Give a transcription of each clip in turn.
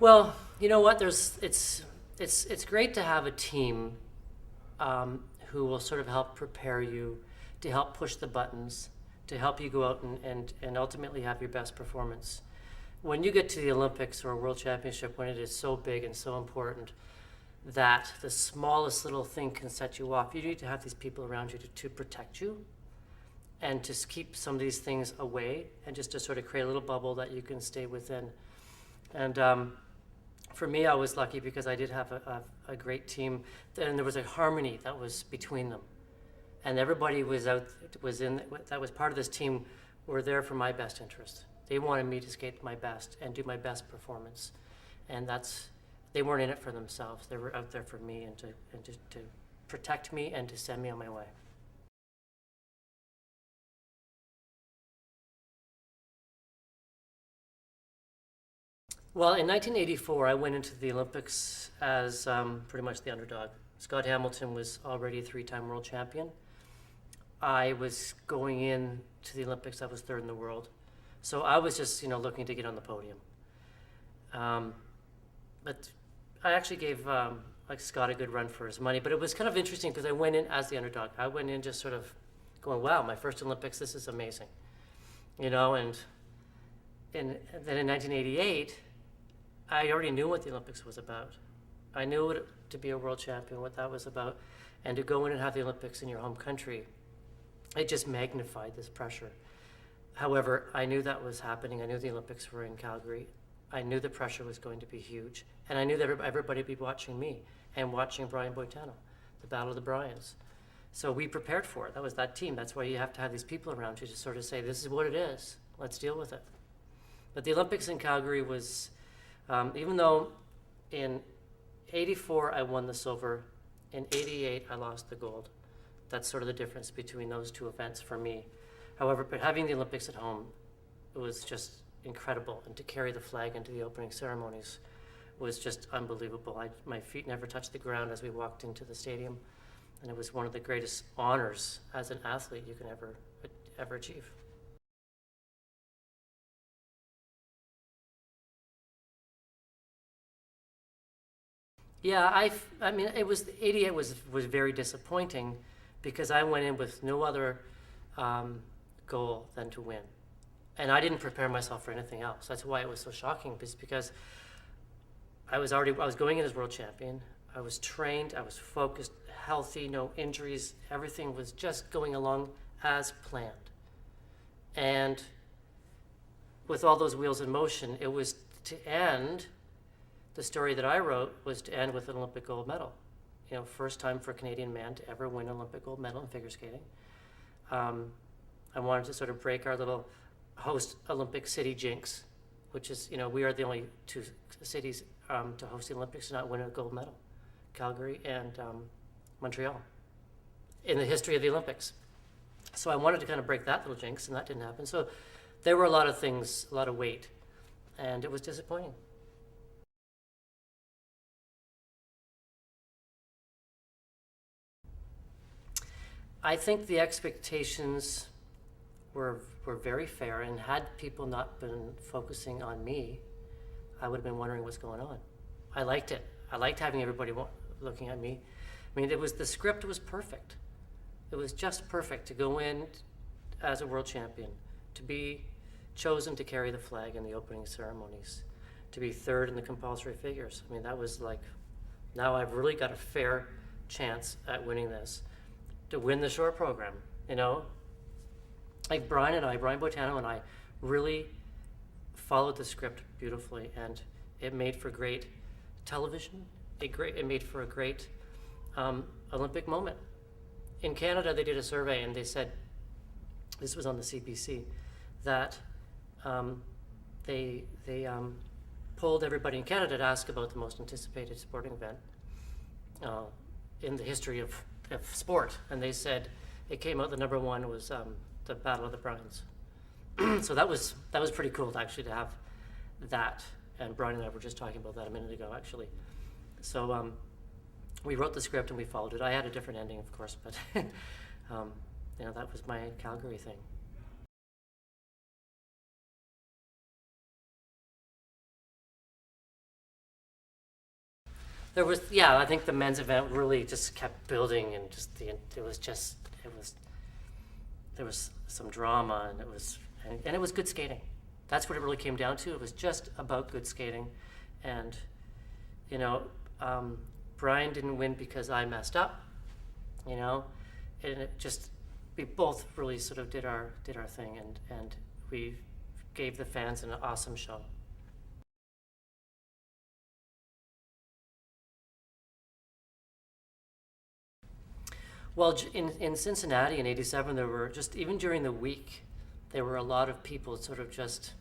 Well, you know what? It's great to have a team who will sort of help prepare you, to help push the buttons, to help you go out and ultimately have your best performance. When you get to the Olympics or a World Championship, when it is so big and so important that the smallest little thing can set you off, you need to have these people around you to protect you and to keep some of these things away and just to sort of create a little bubble that you can stay within. And for me, I was lucky because I did have a great team, and there was a harmony that was between them. And everybody that was part of this team were there for my best interest. They wanted me to skate my best and do my best performance. And they weren't in it for themselves. They were out there for me and to protect me and to send me on my way. Well, in 1984, I went into the Olympics as pretty much the underdog. Scott Hamilton was already a three-time world champion. I was going in to the Olympics, I was third in the world. So I was just, looking to get on the podium. But I actually gave Scott a good run for his money. But it was kind of interesting because I went in as the underdog. I went in just sort of going, wow, my first Olympics, this is amazing. And then in 1988, I already knew what the Olympics was about. I knew to be a world champion, what that was about. And to go in and have the Olympics in your home country, it just magnified this pressure. However, I knew that was happening. I knew the Olympics were in Calgary. I knew the pressure was going to be huge. And I knew that everybody would be watching me and watching Brian Boitano, the Battle of the Bryans. So we prepared for it. That was that team. That's why you have to have these people around you to sort of say, this is what it is. Let's deal with it. But the Olympics in Calgary was, even though in 84 I won the silver, in 88 I lost the gold. That's sort of the difference between those two events for me. However, but having the Olympics at home, it was just incredible. And to carry the flag into the opening ceremonies was just unbelievable. My feet never touched the ground as we walked into the stadium. And it was one of the greatest honors as an athlete you can ever achieve. Yeah, I mean, 88 was very disappointing because I went in with no other goal than to win. And I didn't prepare myself for anything else. That's why it was so shocking, because I was going in as world champion. I was trained, I was focused, healthy, no injuries. Everything was just going along as planned. And with all those wheels in motion, it was to end, the story that I wrote was to end with an Olympic gold medal. First time for a Canadian man to ever win an Olympic gold medal in figure skating. I wanted to sort of break our little host Olympic city jinx, which is, we are the only two cities to host the Olympics to not win a gold medal, Calgary and Montreal, in the history of the Olympics. So I wanted to kind of break that little jinx, and that didn't happen. So there were a lot of things, a lot of weight, and it was disappointing. I think the expectations were very fair, and had people not been focusing on me, I would have been wondering what's going on. I liked it. I liked having everybody looking at me. I mean, the script was perfect. It was just perfect to go in as a world champion, to be chosen to carry the flag in the opening ceremonies, to be third in the compulsory figures. I mean, that was like, now I've really got a fair chance at winning this, to win the short program, Like Brian Boitano and I really followed the script beautifully, and it made for great television. It made for a great Olympic moment. In Canada, they did a survey, and they said, this was on the CBC, that they polled everybody in Canada to ask about the most anticipated sporting event in the history of sport, and they said it came out the number one was the Battle of the Bryans. So that was pretty cool actually to have that. And Brian and I were just talking about that a minute ago, actually. So we wrote the script and we followed it. I had a different ending, of course, but that was my Calgary thing. There was, yeah, I think the men's event really just kept building, and there was some drama, and it was good skating. That's what it really came down to. It was just about good skating. And, you know, Brian didn't win because I messed up, you know, and it just, we both really sort of did our thing, and we gave the fans an awesome show. Well, in Cincinnati in '87, there were just, even during the week, there were a lot of people sort of just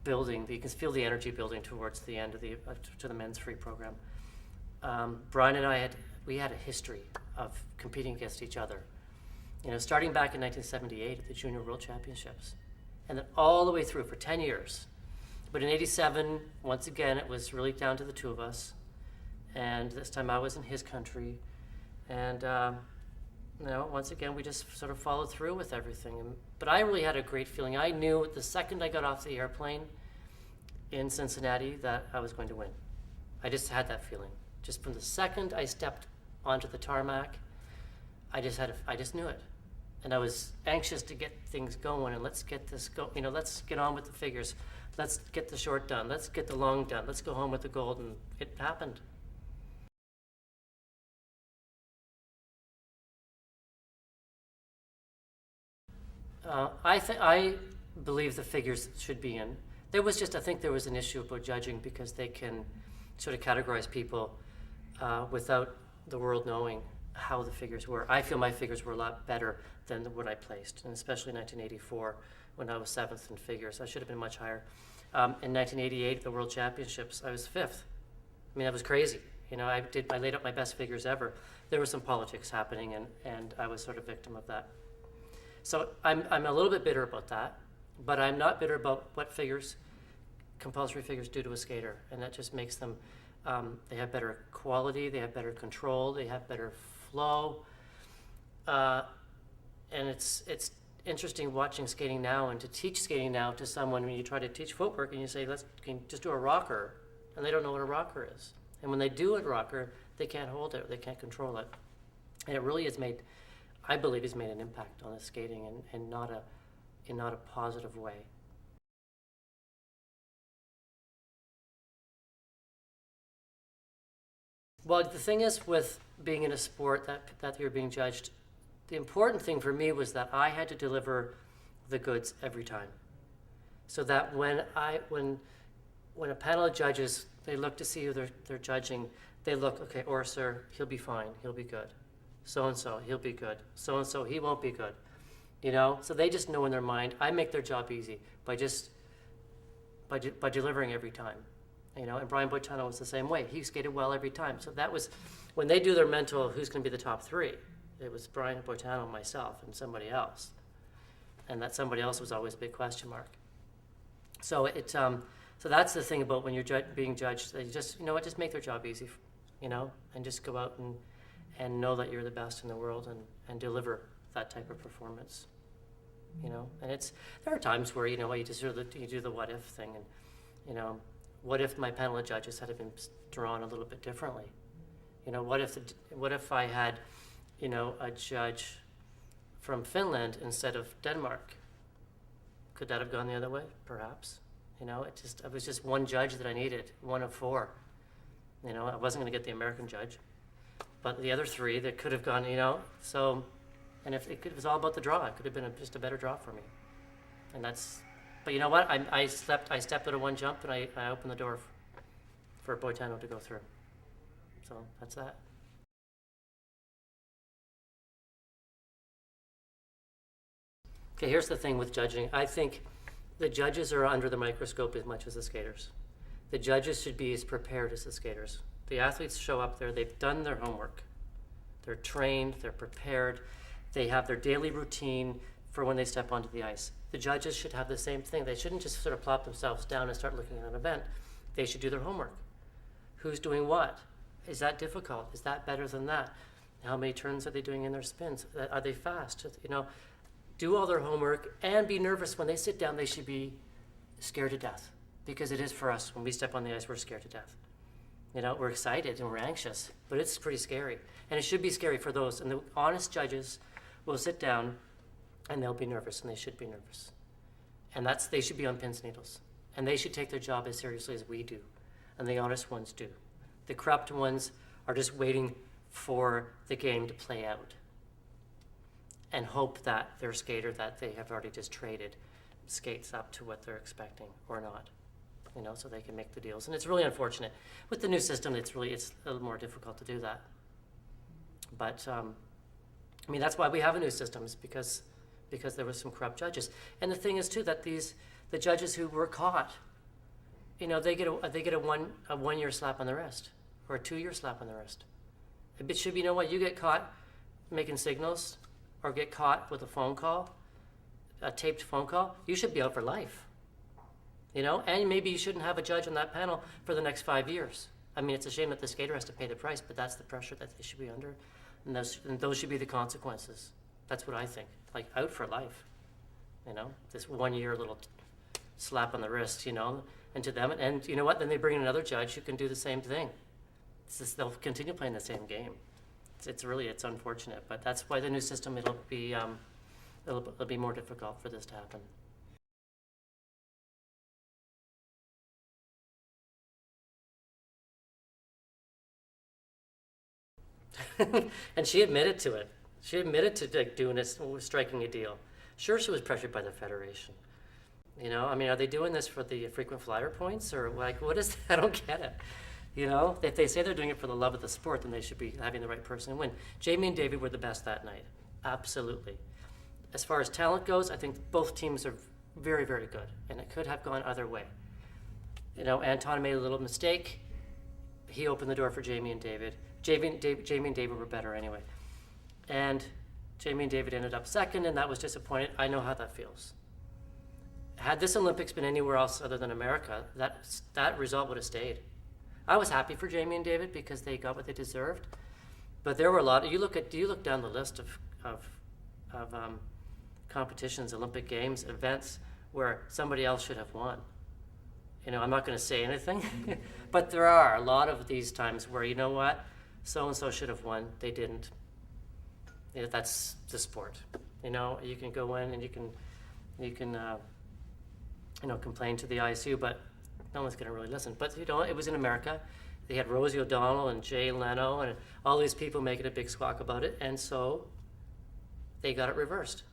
building. You can feel the energy building towards the end of to the men's free program. Brian and I had a history of competing against each other. You know, starting back in 1978 at the Junior World Championships, and then all the way through for 10 years. But in '87, once again, it was really down to the two of us. And this time I was in his country. And, you know, once again, we just sort of followed through with everything. But I really had a great feeling. I knew the second I got off the airplane in Cincinnati that I was going to win. I just had that feeling. Just from the second I stepped onto the tarmac, I just knew it. And I was anxious to get things going, and let's get this you know, let's get on with the figures. Let's get the short done. Let's get the long done. Let's go home with the gold, and it happened. I believe the figures should be in. I think there was an issue about judging, because they can sort of categorize people without the world knowing how the figures were. I feel my figures were a lot better than what I placed, and especially in 1984 when I was 7th in figures. I should have been much higher. In 1988 at the World Championships, I was 5th. I mean, that was crazy. You know, I laid out my best figures ever. There was some politics happening, and I was sort of victim of that. So I'm a little bit bitter about that, but I'm not bitter about what compulsory figures do to a skater, and that just makes them, they have better quality, they have better control, they have better flow, and it's interesting watching skating now, and to teach skating now to someone when you try to teach footwork and you say, can you just do a rocker, and they don't know what a rocker is. And when they do a rocker, they can't hold it, they can't control it. And it really I believe has made an impact on the skating, and not a positive way. Well, the thing is, with being in a sport that you're being judged, the important thing for me was that I had to deliver the goods every time. So that when a panel of judges, they look to see who they're judging, they look, okay, Orser, he'll be fine, he'll be good. So-and-so, he'll be good. So-and-so, he won't be good. You know, so they just know in their mind. I make their job easy by delivering every time. You know, and Brian Boitano was the same way. He skated well every time. So that was, when they do their mental, who's going to be the top three, it was Brian Boitano, myself, and somebody else. And that somebody else was always a big question mark. So so that's the thing about when you're being judged. They just, you know what, just make their job easy, you know, and just go out and know that you're the best in the world, and deliver that type of performance, you know. And there are times where, you know, you do the what if thing, and, you know, what if my panel of judges had been drawn a little bit differently? You know, what if I had, you know, a judge from Finland instead of Denmark? Could that have gone the other way? Perhaps. You know, it was just one judge that I needed, one of 4. You know, I wasn't going to get the American judge. But the other 3 that could have gone, you know, so, and if it was all about the draw, it could have been just a better draw for me. And but you know what? I stepped out of one jump, and I opened the door for Boitano to go through. So that's that. Okay, here's the thing with judging. I think the judges are under the microscope as much as the skaters. The judges should be as prepared as the skaters. The athletes show up there, they've done their homework. They're trained, they're prepared, they have their daily routine for when they step onto the ice. The judges should have the same thing. They shouldn't just sort of plop themselves down and start looking at an event. They should do their homework. Who's doing what? Is that difficult? Is that better than that? How many turns are they doing in their spins? Are they fast? You know, do all their homework and be nervous. When they sit down, they should be scared to death, because it is for us. When we step on the ice, we're scared to death. You know, we're excited and we're anxious, but it's pretty scary. And it should be scary for those. And the honest judges will sit down and they'll be nervous, and they should be nervous. And they should be on pins and needles. And they should take their job as seriously as we do. And the honest ones do. The corrupt ones are just waiting for the game to play out and hope that their skater that they have already just traded skates up to what they're expecting or not. You know, so they can make the deals. And it's really unfortunate. With the new system, it's a little more difficult to do that. But, I mean, that's why we have a new system, is because there was some corrupt judges. And the thing is, too, that the judges who were caught, you know, they get a 1 year slap on the wrist or a 2 year slap on the wrist. It should be, you know what, you get caught making signals or get caught with a phone call, a taped phone call, you should be out for life. You know, and maybe you shouldn't have a judge on that panel for the next 5 years. I mean, it's a shame that the skater has to pay the price, but that's the pressure that they should be under, and those should be the consequences. That's what I think. Like, out for life. You know, this 1 year little slap on the wrist, you know, and to them, and you know what? Then they bring in another judge who can do the same thing. They'll continue playing the same game. It's unfortunate, but that's why the new system, it'll be more difficult for this to happen. And she admitted to it. She admitted to doing this, striking a deal. Sure, she was pressured by the federation. You know, I mean, are they doing this for the frequent flyer points, or like, what is that? I don't get it. You know, if they say they're doing it for the love of the sport, then they should be having the right person win. Jamie and David were the best that night. Absolutely. As far as talent goes, I think both teams are very, very good, and it could have gone either way. You know, Anton made a little mistake. He opened the door for Jamie and David. Jamie and David were better anyway. And Jamie and David ended up second, and that was disappointing. I know how that feels. Had this Olympics been anywhere else other than America, that result would have stayed. I was happy for Jamie and David because they got what they deserved. But there were a lot. You look down the list of competitions, Olympic Games, events where somebody else should have won. You know, I'm not going to say anything, but there are a lot of these times where, you know what, so-and-so should have won, they didn't. You know, that's the sport. You know, you can go in and you can complain to the ISU, but no one's going to really listen. But, you know, it was in America. They had Rosie O'Donnell and Jay Leno and all these people making a big squawk about it, and so they got it reversed.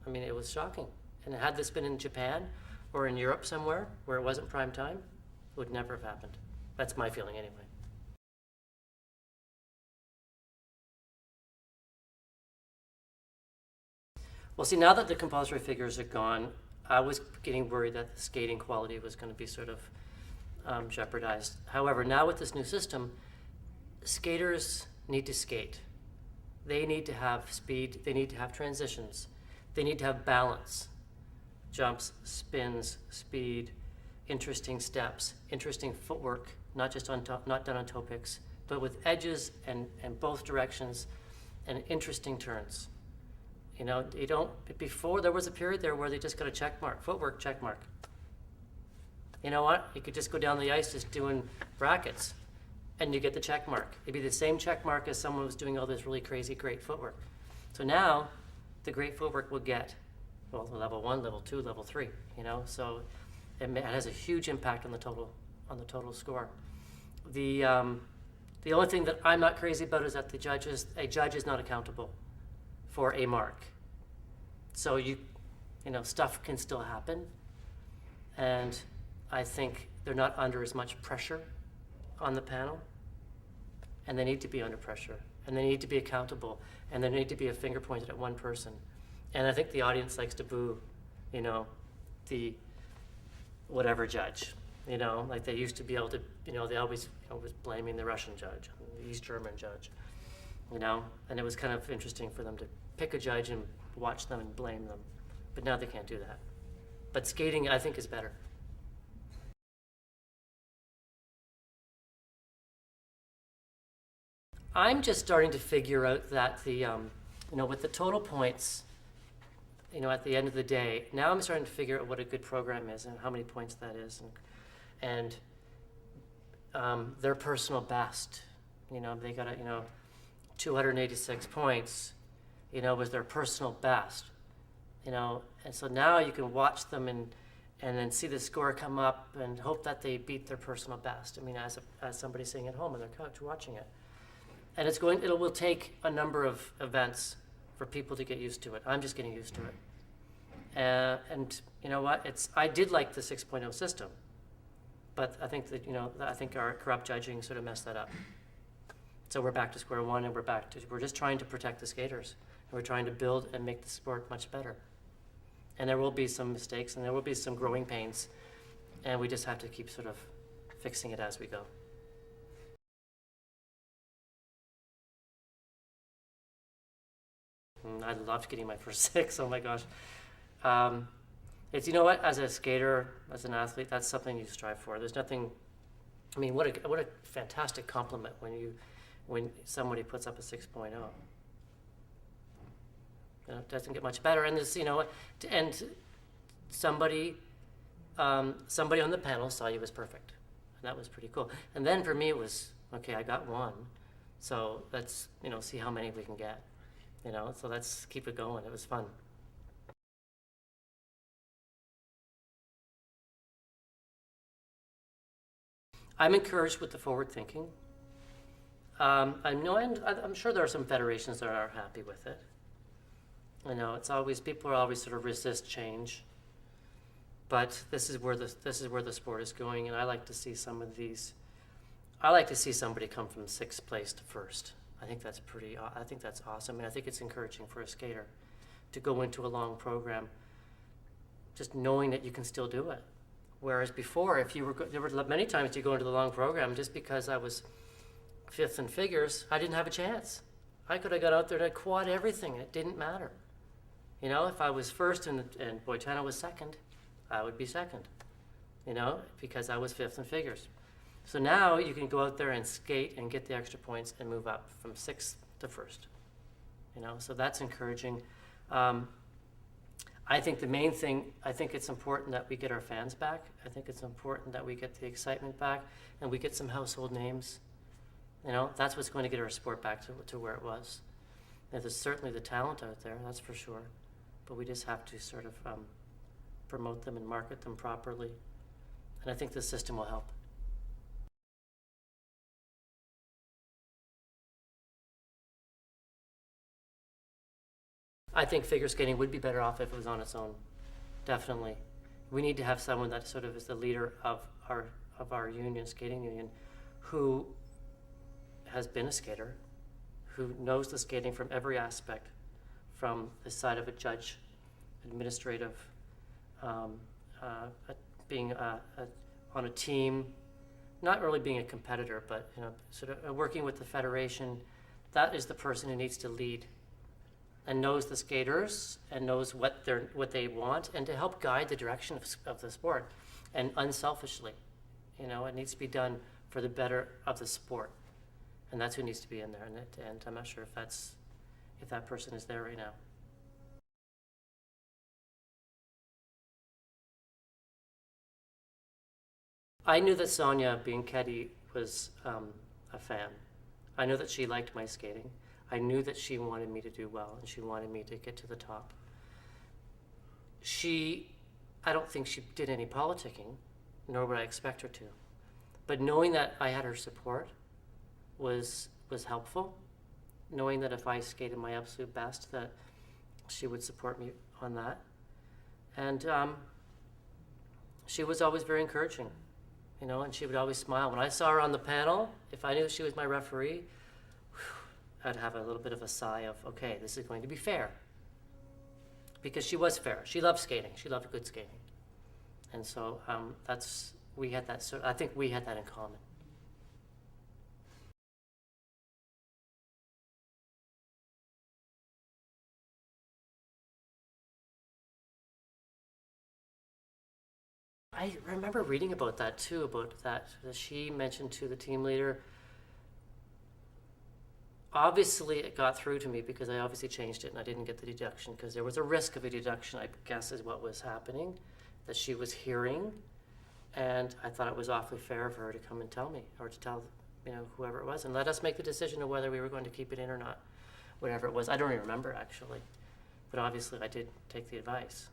I mean, it was shocking. And had this been in Japan or in Europe somewhere where it wasn't prime time, it would never have happened. That's my feeling anyway. Well, see, now that the compulsory figures are gone, I was getting worried that the skating quality was going to be sort of jeopardized. However, now with this new system, skaters need to skate. They need to have speed. They need to have transitions. They need to have balance. Jumps, spins, speed, interesting steps, interesting footwork, not done on toe picks, but with edges and both directions and interesting turns. You know, before there was a period there where they just got a check mark, footwork check mark. You know what? You could just go down the ice just doing brackets and you get the check mark. It'd be the same check mark as someone who's doing all this really crazy great footwork. So now the great footwork will get, well, level 1, level 2, level 3, you know, so it has a huge impact on the total score. The only thing that I'm not crazy about is that a judge is not accountable for a mark. So you know, stuff can still happen, and I think they're not under as much pressure on the panel, and they need to be under pressure, and they need to be accountable, and there need to be a finger pointed at one person. And I think the audience likes to boo, you know, the whatever judge, you know, like they used to be able to, you know, they always was blaming the Russian judge, the East German judge, you know, and it was kind of interesting for them to pick a judge and watch them and blame them. But now they can't do that. But skating, I think, is better. I'm just starting to figure out that you know, with the total points, you know, at the end of the day, now I'm starting to figure out what a good program is and how many points that is. And their personal best. You know, they got 286 points, was their personal best. And so now you can watch them and then see the score come up and hope that they beat their personal best. I mean, as somebody sitting at home on their couch watching it. And it will take a number of events for people to get used to it. I'm just getting used to it. And you know what? I did like the 6.0 system, but I think that I think our corrupt judging sort of messed that up. So we're back to square one, and we're just trying to protect the skaters, and we're trying to build and make the sport much better. And there will be some mistakes, and there will be some growing pains, and we just have to keep sort of fixing it as we go. I loved getting my first 6. Oh my gosh. It's, what, as a skater, as an athlete, that's something you strive for. There's nothing, what a fantastic compliment when somebody puts up a 6.0. It doesn't get much better. And this, and somebody on the panel saw you as perfect. And that was pretty cool. And then for me, it was, okay, I got 1. So let's, see how many we can get. So let's keep it going. It was fun. I'm encouraged with the forward thinking. I'm sure there are some federations that are happy with it. People are always sort of resist change, but this is where the sport is going, and I like to see some of these. I like to see somebody come from 6th place to 1st. I think that's awesome, and I think it's encouraging for a skater to go into a long program, just knowing that you can still do it. Whereas before, there were many times you go into the long program just because I was 5th in figures, I didn't have a chance. I could have got out there to quad everything. It didn't matter. If I was 1st and Boitano was 2nd, I would be 2nd. Because I was 5th in figures. So now you can go out there and skate and get the extra points and move up from 6th to 1st. So that's encouraging. I think the main thing, I think it's important that we get our fans back. I think it's important that we get the excitement back and we get some household names. That's what's going to get our sport back to where it was. And there's certainly the talent out there, that's for sure. But we just have to sort of promote them and market them properly. And I think the system will help. I think figure skating would be better off if it was on its own, definitely. We need to have someone that sort of is the leader of our union, skating union, who has been a skater, who knows the skating from every aspect, from the side of a judge, administrative, being on a team, not really being a competitor, but sort of working with the federation. That is the person who needs to lead and knows the skaters and knows what they want, and to help guide the direction of the sport, and unselfishly. It needs to be done for the better of the sport, and that's who needs to be in there. And I'm not sure if that person is there right now. I knew that Sonia Bianchetti was a fan. I know that she liked my skating. I knew that she wanted me to do well, and she wanted me to get to the top. I don't think she did any politicking, nor would I expect her to. But knowing that I had her support was helpful. Knowing that if I skated my absolute best, that she would support me on that. And she was always very encouraging, and she would always smile. When I saw her on the panel, if I knew she was my referee, I'd have a little bit of a sigh of, okay, this is going to be fair. Because she was fair. She loved skating. She loved good skating. And so I think we had that in common. I remember reading about that too, that she mentioned to the team leader. Obviously, it got through to me because I obviously changed it and I didn't get the deduction because there was a risk of a deduction, I guess is what was happening, that she was hearing. And I thought it was awfully fair of her to come and tell me, or to tell, whoever it was, and let us make the decision of whether we were going to keep it in or not, whatever it was. I don't even remember, actually, but obviously I did take the advice.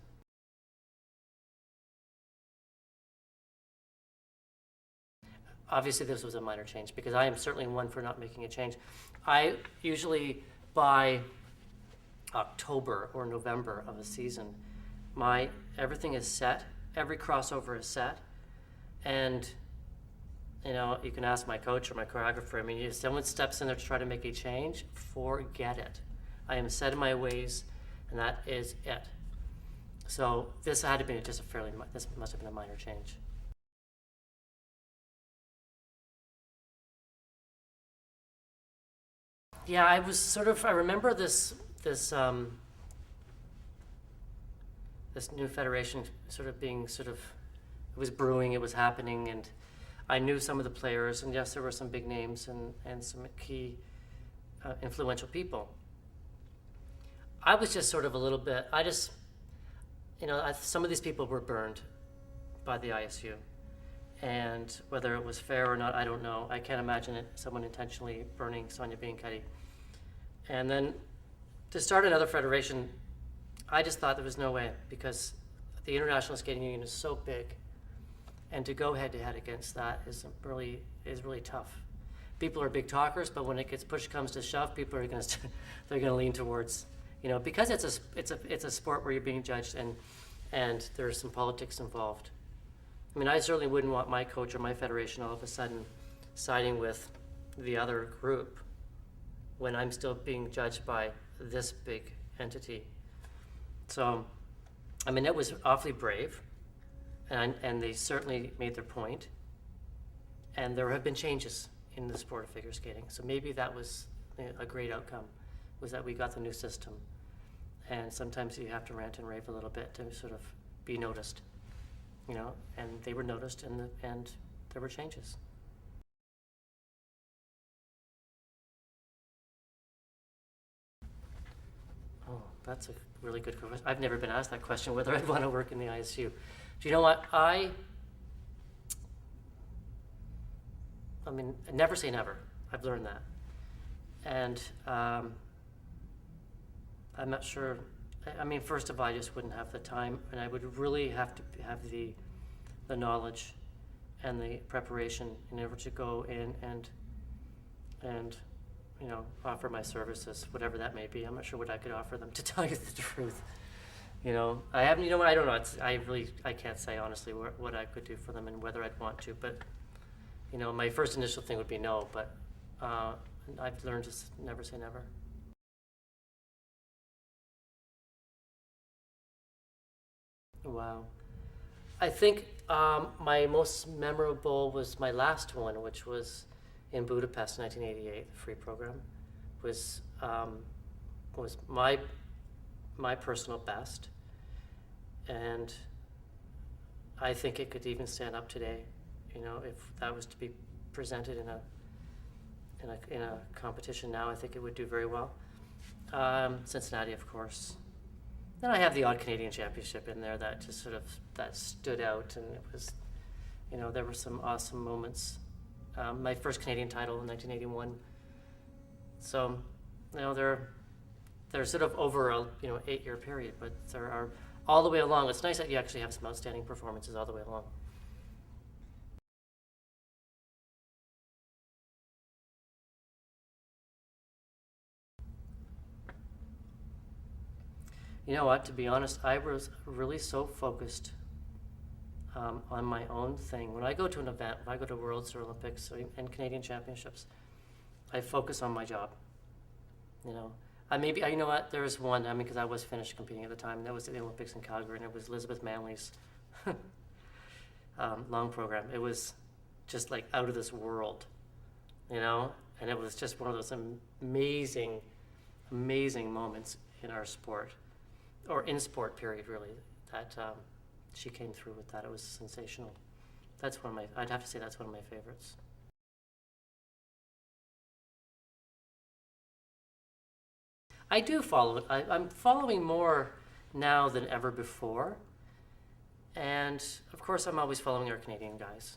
Obviously this was a minor change, because I am certainly one for not making a change. I usually, by October or November of a season, everything is set, every crossover is set, and you can ask my coach or my choreographer. I mean, if someone steps in there to try to make a change, forget it. I am set in my ways, and that is it. So this had to be just this must have been a minor change. Yeah, I remember this new federation it was brewing, it was happening, and I knew some of the players, and yes, there were some big names and some key influential people. I was just sort of a little bit, some of these people were burned by the ISU. And whether it was fair or not, I don't know. I can't imagine someone intentionally burning Sonia Bianchetti. And then to start another federation, I just thought there was no way, because the International Skating Union is so big, and to go head-to-head against that is really tough. People are big talkers, but when push comes to shove, people are going to lean towards, because it's a sport where you're being judged, and there's some politics involved. I mean, I certainly wouldn't want my coach or my federation all of a sudden siding with the other group when I'm still being judged by this big entity. So, I mean, it was awfully brave, and they certainly made their point. And there have been changes in the sport of figure skating. So maybe that was a great outcome, was that we got the new system. And sometimes you have to rant and rave a little bit to sort of be noticed. And they were noticed, and there were changes. Oh, that's a really good question. I've never been asked that question, whether I'd want to work in the ISU. Do you know what? I mean, never say never. I've learned that. And I'm not sure. I mean, first of all, I just wouldn't have the time, and I would really have to have the knowledge and the preparation in order to go in and offer my services, whatever that may be. I'm not sure what I could offer them, to tell you the truth. I haven't. I don't know. I can't say honestly what I could do for them and whether I'd want to. But my first initial thing would be no. But I've learned to never say never. Wow. I think my most memorable was my last one, which was in Budapest in 1988. The free program was my personal best, and I think it could even stand up today. If that was to be presented in a competition now, I think it would do very well. Cincinnati, of course. Then I have the odd Canadian Championship in there that just that stood out, and it was, there were some awesome moments. My first Canadian title in 1981. So, they're sort of over a 8-year period, but there are all the way along. It's nice that you actually have some outstanding performances all the way along. You know what, to be honest, I was really so focused on my own thing. When I go to an event, if I go to Worlds or Olympics and Canadian Championships, I focus on my job. You know what, there was one, because I was finished competing at the time, and that was at the Olympics in Calgary, and it was Elizabeth Manley's long program. It was just like out of this world, and it was just one of those amazing, amazing moments in our sport. Or in sport, period, really, that she came through with that. It was sensational. I'd have to say that's one of my favorites. I do follow it. I'm following more now than ever before. And of course, I'm always following our Canadian guys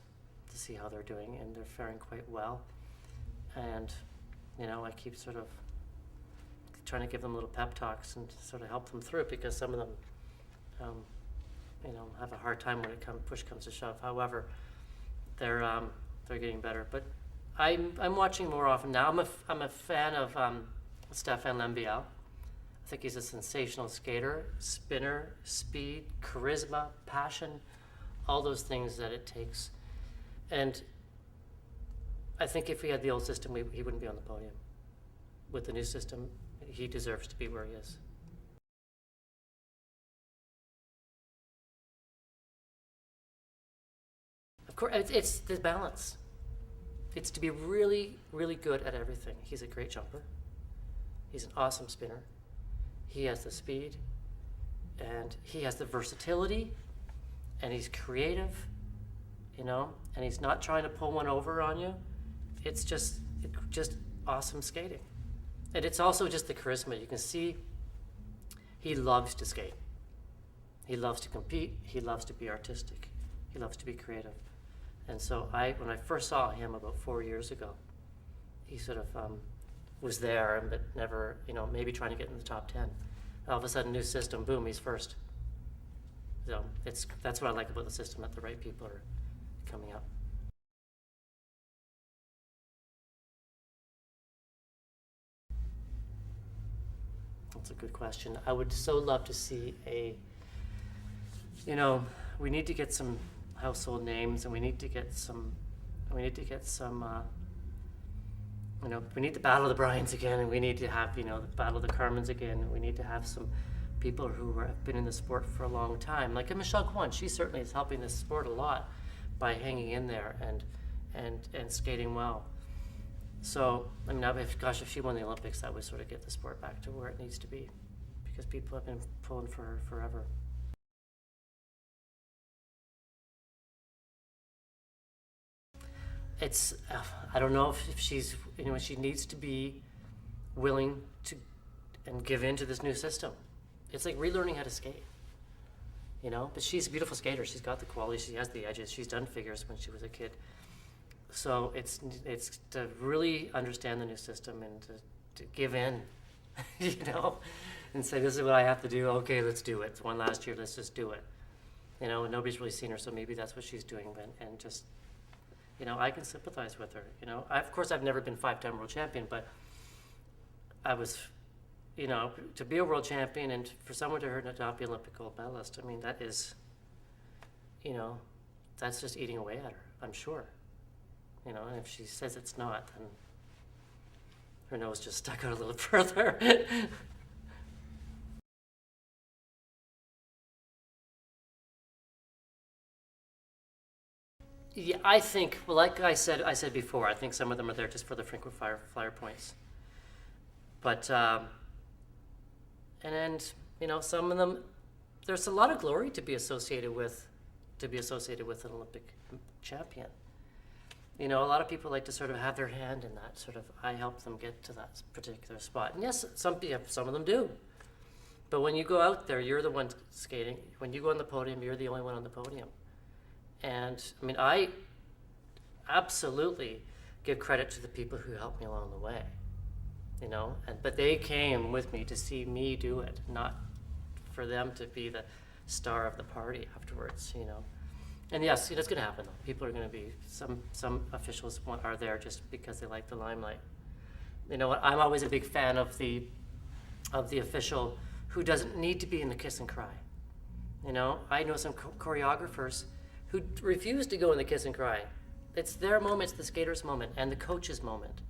to see how they're doing, and they're faring quite well. And, you know, I keep sort of trying to give them little pep talks and sort of help them through it, because some of them, you know, have a hard time when push comes to shove. However, they're getting better. But I'm watching more often now. I'm a fan of Stefan Lambiel. I think he's a sensational skater, spinner, speed, charisma, passion, all those things that it takes. And I think if we had the old system, he wouldn't be on the podium. With the new system, he deserves to be where he is. Of course, it's the balance. It's to be really, really good at everything. He's a great jumper. He's an awesome spinner. He has the speed, and he has the versatility, and he's creative, you know, and he's not trying to pull one over on you. It's just awesome skating. And it's also just the charisma. You can see he loves to skate. He loves to compete. He loves to be artistic. He loves to be creative. And so when I first saw him about 4 years ago, he sort of was there, but never, you know, maybe trying to get in the top 10. All of a sudden, new system, boom, he's first. So that's what I like about the system, that the right people are coming up. That's a good question. I would so love to see we need to get some household names, and we need to get some, we need the Battle of the Bryans again, and we need to have, the Battle of the Carmens again, and we need to have some people who have been in the sport for a long time. Like a Michelle Kwan, she certainly is helping this sport a lot by hanging in there and skating well. So, I mean, if she won the Olympics, that would sort of get the sport back to where it needs to be, because people have been pulling for her forever. I don't know if she's, she needs to be willing to and give in to this new system. It's like relearning how to skate, but she's a beautiful skater. She's got the quality, she has the edges, she's done figures when she was a kid. So it's to really understand the new system and to give in, and say, this is what I have to do. Okay, let's do it. It's one last year, let's just do it. And nobody's really seen her, so maybe that's what she's doing, and just, I can sympathize with her. Of course, I've never been 5-time world champion, but I was, to be a world champion and for someone to not be Olympic gold medalist, I mean, that is, that's just eating away at her, I'm sure. And if she says it's not, then her nose just stuck out a little further. Yeah, I think, well, like I said before, I think some of them are there just for the frequent flyer points. But, and then, some of them, there's a lot of glory to be associated with an Olympic champion. A lot of people like to sort of have their hand in that sort of, I helped them get to that particular spot. And yes, some of them do. But when you go out there, you're the one skating. When you go on the podium, you're the only one on the podium. And I mean, I absolutely give credit to the people who helped me along the way, but they came with me to see me do it, not for them to be the star of the party afterwards, And yes, it's going to happen. People are going to be, some officials are there just because they like the limelight. I'm always a big fan of the official who doesn't need to be in the kiss and cry. I know some choreographers who refuse to go in the kiss and cry. It's their moment, it's the skater's moment, and the coach's moment.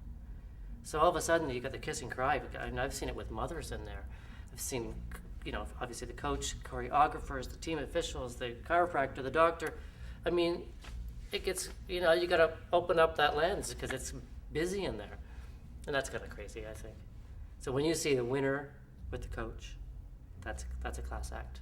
So all of a sudden, you got the kiss and cry. And I've seen it with mothers in there. I've seen, obviously the coach, choreographers, the team officials, the chiropractor, the doctor. I mean, it gets, you got to open up that lens because it's busy in there. And that's kind of crazy, I think. So when you see the winner with the coach, that's a class act.